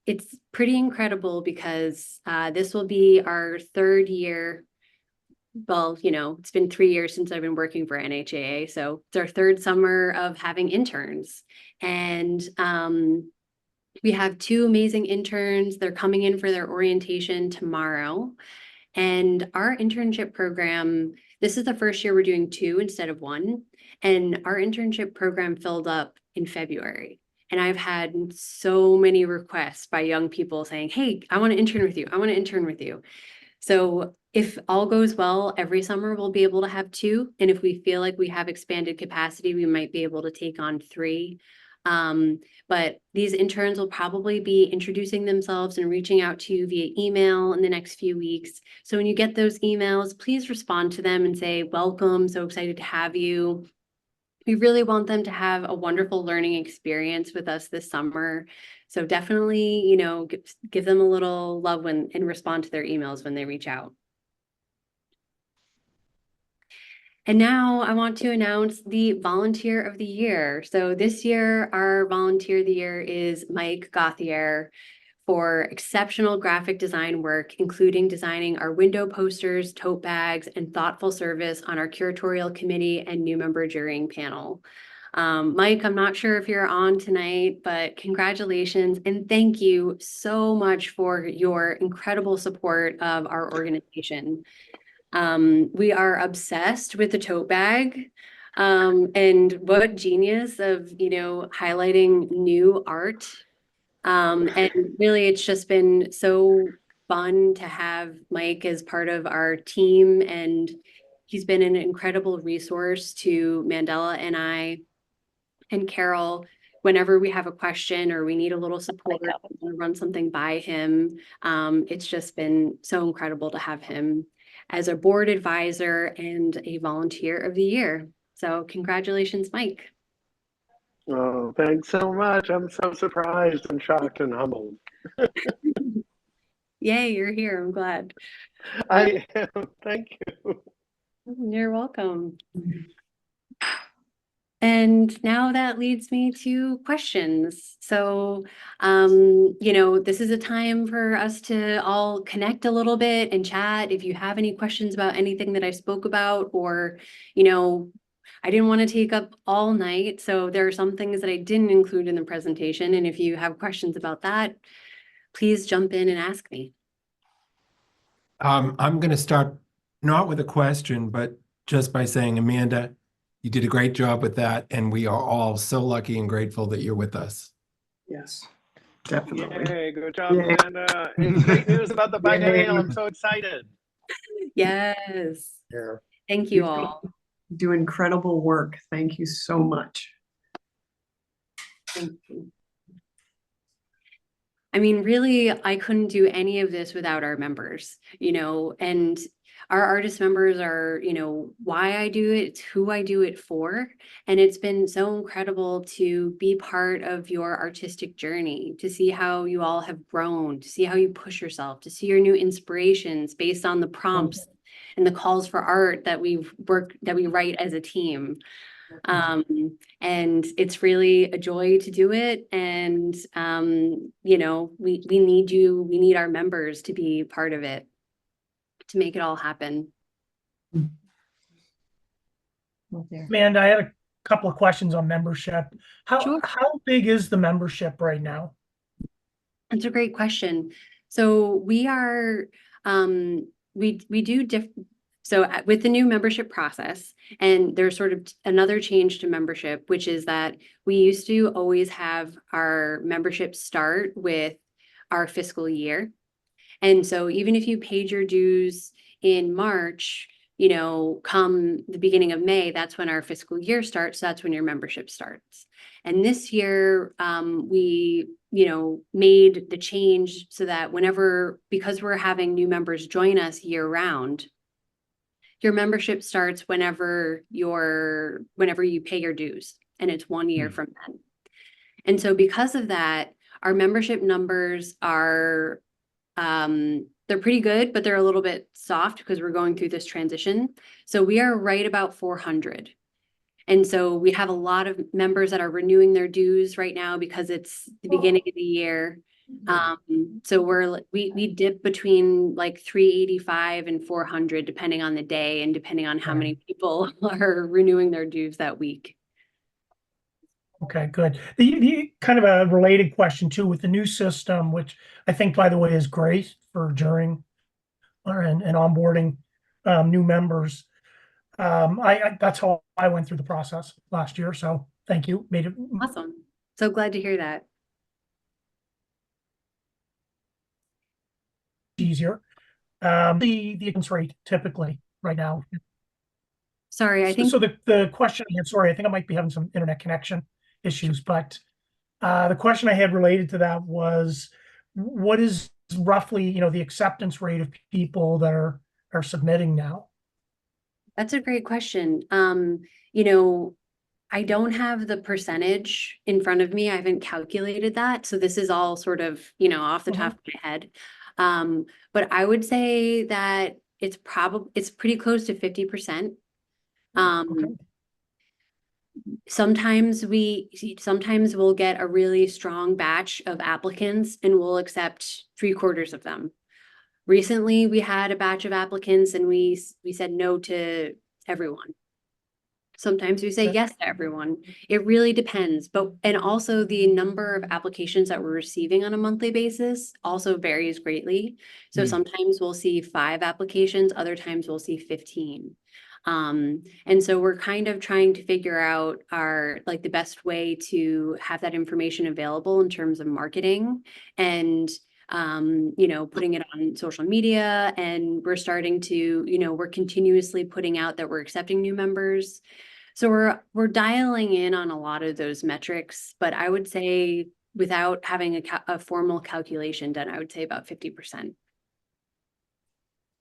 it's pretty incredible because this will be our 3rd year. Well, it's been 3 years since I've been working for NHAA. So it's our 3rd summer of having interns. And we have 2 amazing interns. They're coming in for their orientation tomorrow. And our internship program, this is the first year we're doing 2 instead of 1. And our internship program filled up in February. And I've had so many requests by young people saying, hey, I want to intern with you. I want to intern with you. So if all goes well, every summer we'll be able to have 2. And if we feel like we have expanded capacity, we might be able to take on 3. But these interns will probably be introducing themselves and reaching out to you via email in the next few weeks. So when you get those emails, please respond to them and say, welcome, so excited to have you. We really want them to have a wonderful learning experience with us this summer. So definitely, give them a little love and respond to their emails when they reach out. And now I want to announce the Volunteer of the Year. So this year, our Volunteer of the Year is Mike Gauthier for exceptional graphic design work, including designing our window posters, tote bags, and thoughtful service on our curatorial committee and new member jurying panel. Mike, I'm not sure if you're on tonight, but congratulations and thank you so much for your incredible support of our organization. We are obsessed with the tote bag. And what genius of, highlighting new art. And really, it's just been so fun to have Mike as part of our team. And he's been an incredible resource to Mandela and I and Carol whenever we have a question or we need a little support, run something by him. It's just been so incredible to have him as a board advisor and a volunteer of the year. So congratulations, Mike. Oh, thanks so much. I'm so surprised and shocked and humbled. Yay, you're here. I'm glad. I am. Thank you. You're welcome. And now that leads me to questions. So, this is a time for us to all connect a little bit and chat. If you have any questions about anything that I spoke about, or, I didn't want to take up all night. So there are some things that I didn't include in the presentation. And if you have questions about that, please jump in and ask me. I'm going to start not with a question, but just by saying, Amanda, you did a great job with that. And we are all so lucky and grateful that you're with us. Yes, definitely. Yay, good job, Yay. Amanda. And great news about the biennial. I'm so excited. Yes. Yeah. Thank you all. Do incredible work. Thank you so much. Thank you. I mean, really, I couldn't do any of this without our members, and our artist members are, why I do it, it's who I do it for. And it's been so incredible to be part of your artistic journey, to see how you all have grown, to see how you push yourself, to see your new inspirations based on the prompts and the calls for art that we write as a team. And it's really a joy to do it. And, we need you, we need our members to be part of it, to make it all happen. Amanda, I had a couple of questions on membership. Sure. How big is the membership right now? That's a great question. So we are, we do so with the new membership process, and there's sort of another change to membership, which is that we used to always have our membership start with our fiscal year. And so even if you paid your dues in March, come the beginning of May, that's when our fiscal year starts. So that's when your membership starts. And this year, we, made the change so that because we're having new members join us year round, Your membership starts whenever you pay your dues, and it's 1 year from then. And so because of that, our membership numbers are they're pretty good, but they're a little bit soft because we're going through this transition. So we are right about 400. And so we have a lot of members that are renewing their dues right now because it's the beginning of the year. So we dip between like 385 and 400 depending on the day and depending on how many people are renewing their dues that week. Okay, good. The kind of a related question too with the new system, which I think, by the way, is great for during and onboarding new members. I that's how I went through the process last year. So thank you. Made it Awesome. So glad to hear that. easier. The attendance rate typically right now. Sorry, I think So the question I had, sorry, I think I might be having some internet connection issues, but the question I had related to that was, what is roughly, the acceptance rate of people that are submitting now? that's a great question. I don't have the percentage in front of me. I haven't calculated that. So this is all sort of, off the top of my head. But I would say that it's pretty close to 50%. Okay. Sometimes we'll get a really strong batch of applicants and we'll accept 3/4 of them. Recently, we had a batch of applicants and we said no to everyone. Sometimes we say Okay. yes to everyone. It really depends. And also the number of applications that we're receiving on a monthly basis also varies greatly. So sometimes we'll see 5 applications, other times we'll see 15. And so we're kind of trying to figure out the best way to have that information available in terms of marketing and putting it on social media. And we're starting to, we're continuously putting out that we're accepting new members. So we're dialing in on a lot of those metrics, but I would say without having a formal calculation done, I would say about 50%.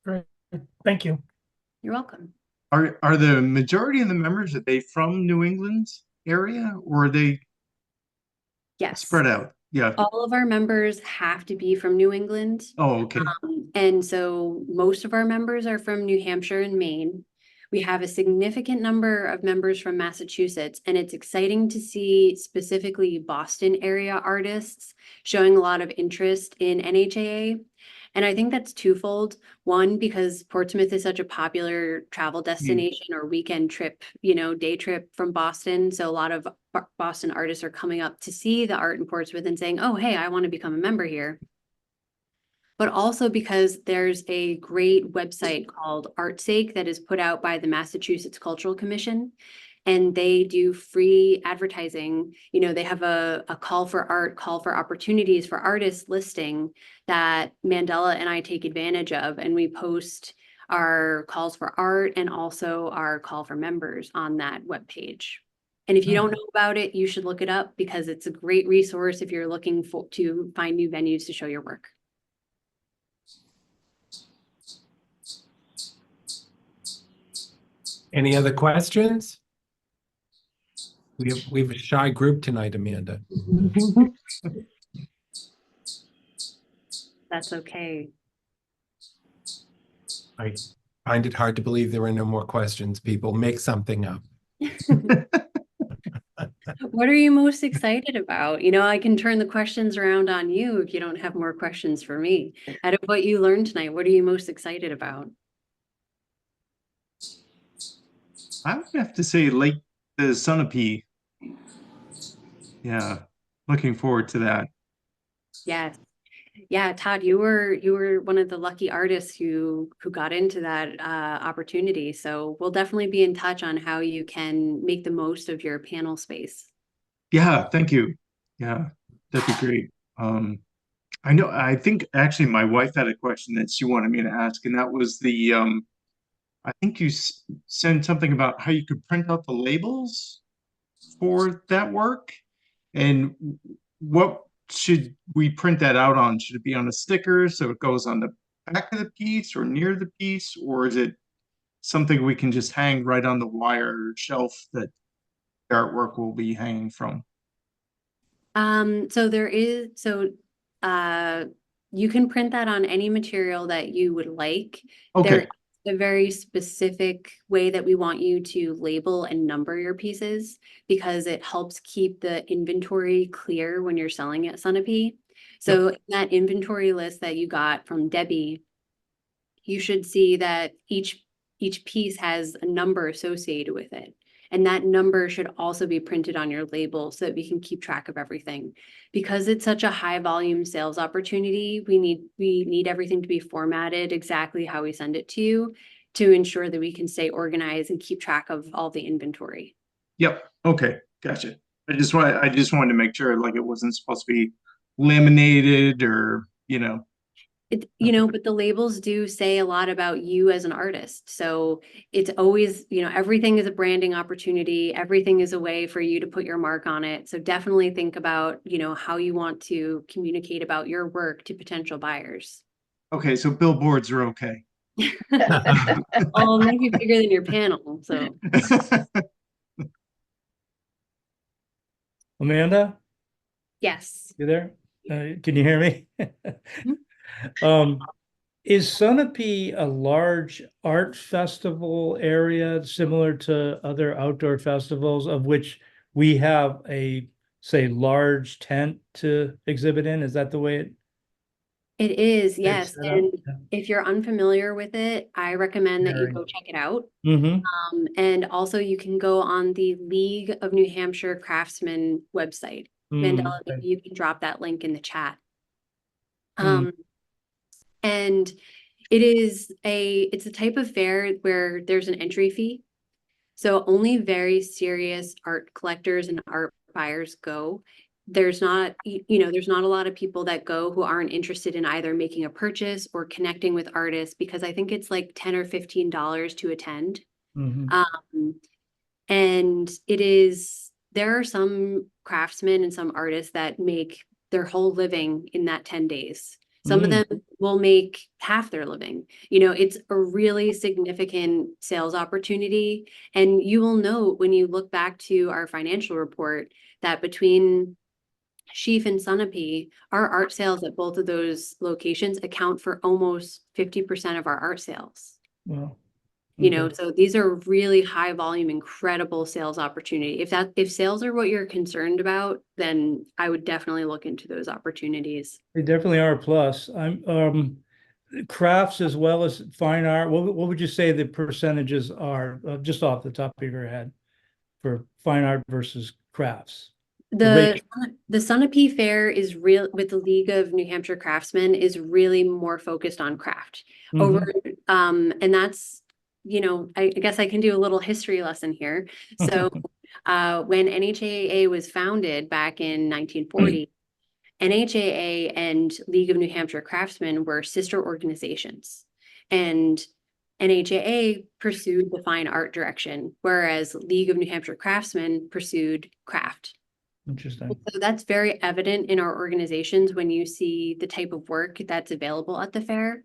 Great. Thank you. You're welcome. Are the majority of the members, are they from New England area or are they Yes. spread out? Yeah. All of our members have to be from New England. Oh, okay. And so most of our members are from New Hampshire and Maine. We have a significant number of members from Massachusetts, and it's exciting to see specifically Boston area artists showing a lot of interest in NHAA. And I think that's twofold. One, because Portsmouth is such a popular travel destination or weekend trip, day trip from Boston. So a lot of Boston artists are coming up to see the art in Portsmouth and saying, oh, hey, I want to become a member here. But also because there's a great website called Artsake that is put out by the Massachusetts Cultural Commission. And they do free advertising. They have a call for art, call for opportunities for artists listing that Mandela and I take advantage of. And we post our calls for art and also our call for members on that webpage. And if you don't know about it, you should look it up because it's a great resource if you're looking to find new venues to show your work. Any other questions? We have a shy group tonight, Amanda. That's okay. I find it hard to believe there are no more questions. People make something up. What are you most excited about? I can turn the questions around on you if you don't have more questions for me. Out of what you learned tonight, what are you most excited about? I would have to say Lake the Sunapee. Yeah, looking forward to that. Yes. Yeah, Todd, you were one of the lucky artists who got into that opportunity. So we'll definitely be in touch on how you can make the most of your panel space. Yeah, thank you. Yeah, that'd be great. I think actually my wife had a question that she wanted me to ask, and that was I think you said something about how you could print out the labels for that work. And what should we print that out on? Should it be on a sticker so it goes on the back of the piece or near the piece, or is it something we can just hang right on the wire shelf that the artwork will be hanging from? So there is, you can print that on any material that you would like. There Okay, is a very specific way that we want you to label and number your pieces because it helps keep the inventory clear when you're selling at Sunapee. So in that inventory list that you got from Debbie, you should see that each piece has a number associated with it. And that number should also be printed on your label so that we can keep track of everything. Because it's such a high volume sales opportunity, we need everything to be formatted exactly how we send it to you to ensure that we can stay organized and keep track of all the inventory. yep, okay, gotcha. I just wanted to make sure like it wasn't supposed to be laminated or, But the labels do say a lot about you as an artist. So it's always, everything is a branding opportunity. Everything is a way for you to put your mark on it. So definitely think about, how you want to communicate about your work to potential buyers. okay, so billboards are okay. Well, maybe bigger than your panel. So Amanda, yes. you there? Can you hear me? Is Sunapee a large art festival area similar to other outdoor festivals of which we have a, say, large tent to exhibit in? Is that the way It is, it's yes. set up? And if you're unfamiliar with it, I recommend that you go check it out. Mm-hmm. And also you can go on the League of New Hampshire Craftsmen website. Mandela, maybe you can drop that link in the chat. And it's a type of fair where there's an entry fee. So only very serious art collectors and art buyers go. There's not a lot of people that go who aren't interested in either making a purchase or connecting with artists because I think it's like $10 or $15 to attend. And there are some craftsmen and some artists that make their whole living in that 10 days. Some of them will make half their living. It's a really significant sales opportunity. And you will note when you look back to our financial report that between Sheaf and Sunapee, our art sales at both of those locations account for almost 50% of our art sales. Well, So these are really high volume, incredible sales opportunity. If sales are what you're concerned about, then I would definitely look into those opportunities. they definitely are a plus. I'm crafts as well as fine art. What would you say the percentages are, just off the top of your head, for fine art versus crafts? The Sunapee Fair is real with the League of New Hampshire Craftsmen is really more focused on craft and that's, I guess I can do a little history lesson here. So when NHAA was founded back in 1940, NHAA and League of New Hampshire Craftsmen were sister organizations. And NHAA pursued the fine art direction, whereas League of New Hampshire Craftsmen pursued craft. Interesting. So that's very evident in our organizations when you see the type of work that's available at the fair.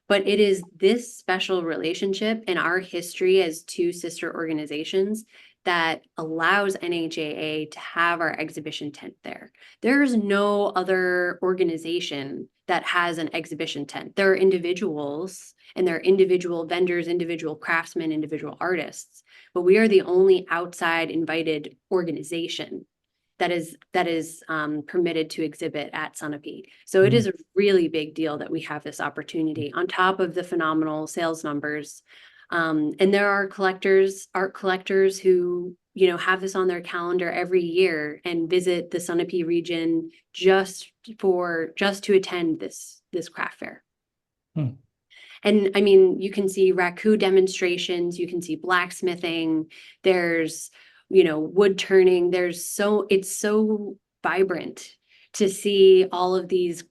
But it is this special relationship in our history as two sister organizations that allows NHAA to have our exhibition tent there. There is no other organization that has an exhibition tent. There are individuals and there are individual vendors, individual craftsmen, individual artists, but we are the only outside invited organization that is permitted to exhibit at Sunapee. So it is a really big deal that we have this opportunity on top of the phenomenal sales numbers. And there are art collectors who, have this on their calendar every year and visit the Sunapee region just to attend this craft fair. And I mean, you can see raku demonstrations, you can see blacksmithing, there's wood turning. It's so vibrant to see all of these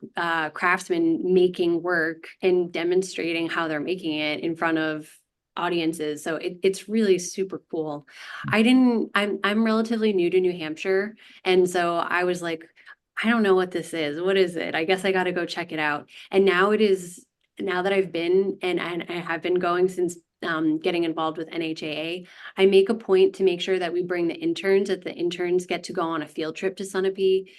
craftsmen making work and demonstrating how they're making it in front of audiences. So it's really super cool. I'm relatively new to New Hampshire. And so I was like, I don't know what this is. What is it? I guess I got to go check it out. And now that I've been and I have been going since getting involved with NHAA. I make a point to make sure that we bring the interns, that the interns get to go on a field trip to Sunapee.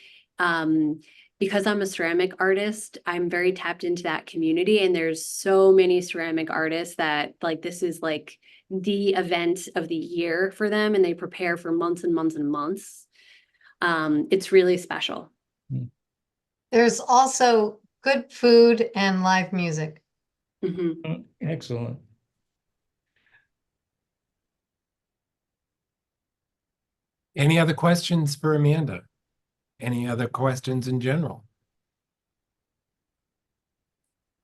Because I'm a ceramic artist, I'm very tapped into that community, and there's so many ceramic artists that like this is like the event of the year for them, and they prepare for months and months and months. It's really special. There's also good food and live music. Mhm. Excellent. Any other questions for Amanda? Any other questions in general?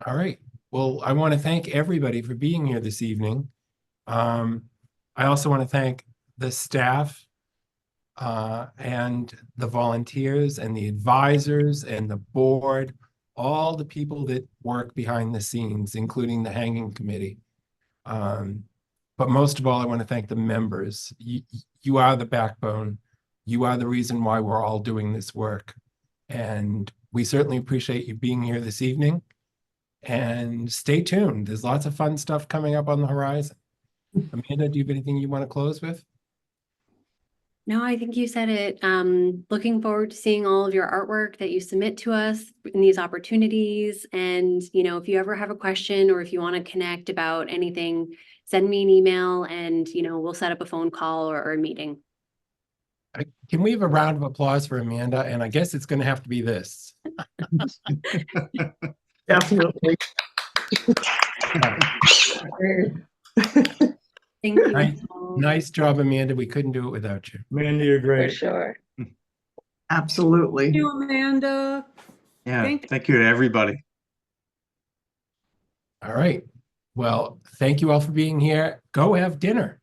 All right. Well, I want to thank everybody for being here this evening. I also want to thank the staff and the volunteers and the advisors and the board, all the people that work behind the scenes, including the hanging committee. But most of all, I want to thank the members. You are the backbone. You are the reason why we're all doing this work. And we certainly appreciate you being here this evening. And stay tuned. There's lots of fun stuff coming up on the horizon. Amanda, do you have anything you want to close with? No, I think you said it. Looking forward to seeing all of your artwork that you submit to us in these opportunities. And, you know, if you ever have a question or if you want to connect about anything, send me an email and, you know, we'll set up a phone call or a meeting. Can we have a round of applause for Amanda? And I guess it's going to have to be this. Definitely. Thank you. Nice. Nice job, Amanda. We couldn't do it without you. Mandy, you're For great. sure. Absolutely. Thank you, Amanda. Yeah, thank you to everybody. All right. Well, thank you all for being here. Go have dinner.